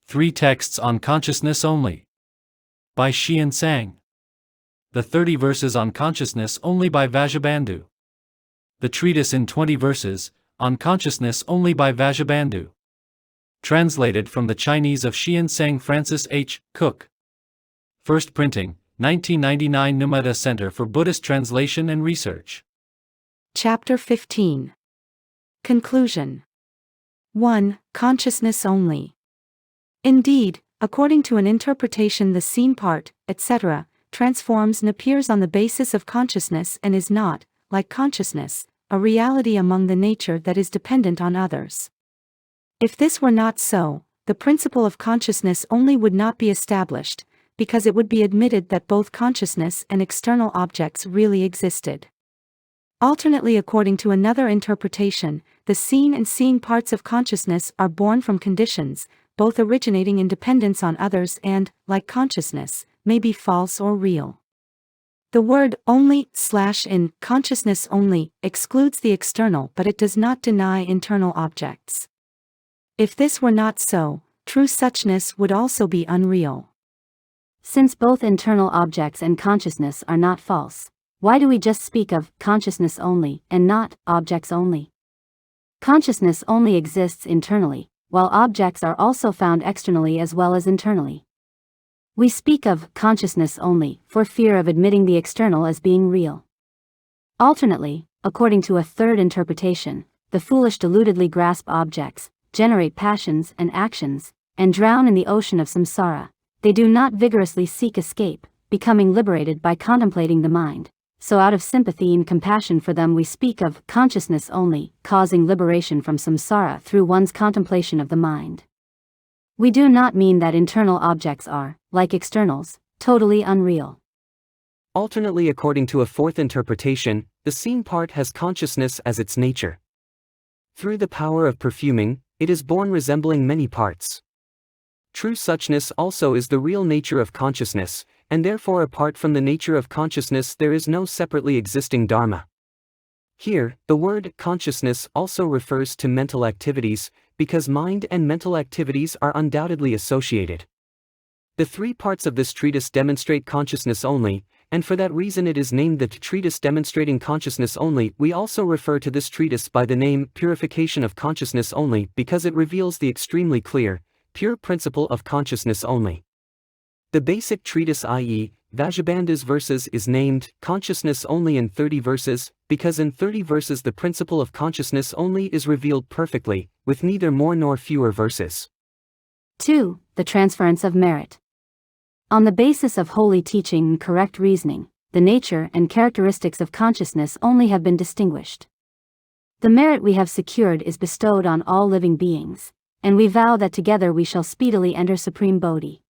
3 Texts on Consciousness Only. By Xian Sang. The 30 Verses on Consciousness Only by Vasubandhu. The Treatise in 20 Verses, on Consciousness Only by Vasubandhu. Translated from the Chinese of Xian Sang Francis H. Cook. First printing, 1999 Numata Center for Buddhist Translation and Research. Chapter 15. Conclusion. 1. Consciousness only. Indeed, according to an interpretation, the seen part, etc., transforms and appears on the basis of consciousness and is not, like consciousness, a reality among the nature that is dependent on others. If this were not so, the principle of consciousness only would not be established, because it would be admitted that both consciousness and external objects really existed. Alternately, according to another interpretation, the seen and seeing parts of consciousness are born from conditions, both originating in dependence on others and, like consciousness, may be false or real. The word only / in consciousness only excludes the external, but it does not deny internal objects. If this were not so, true suchness would also be unreal. Since both internal objects and consciousness are not false, why do we just speak of consciousness only and not objects only? Consciousness only exists internally, while objects are also found externally as well as internally. We speak of consciousness only for fear of admitting the external as being real. Alternately, according to a third interpretation, the foolish deludedly grasp objects, generate passions and actions, and drown in the ocean of samsara. They do not vigorously seek escape, becoming liberated by contemplating the mind. So out of sympathy and compassion for them we speak of consciousness only, causing liberation from samsara through one's contemplation of the mind. We do not mean that internal objects are, like externals, totally unreal. Alternately, according to a fourth interpretation, the seen part has consciousness as its nature. Through the power of perfuming, it is born resembling many parts. True suchness also is the real nature of consciousness, and therefore apart from the nature of consciousness there is no separately existing dharma. Here, the word consciousness also refers to mental activities, because mind and mental activities are undoubtedly associated. The 3 parts of this treatise demonstrate consciousness only, and for that reason it is named the Treatise Demonstrating Consciousness Only. We also refer to this treatise by the name Purification of Consciousness Only because it reveals the extremely clear, pure principle of consciousness only. The basic treatise, i.e., Vasubandhu's verses, is named Consciousness Only in 30 Verses, because in 30 verses the principle of consciousness only is revealed perfectly, with neither more nor fewer verses. 2. The transference of merit. On the basis of holy teaching and correct reasoning, the nature and characteristics of consciousness only have been distinguished. The merit we have secured is bestowed on all living beings, and we vow that together we shall speedily enter Supreme Bodhi.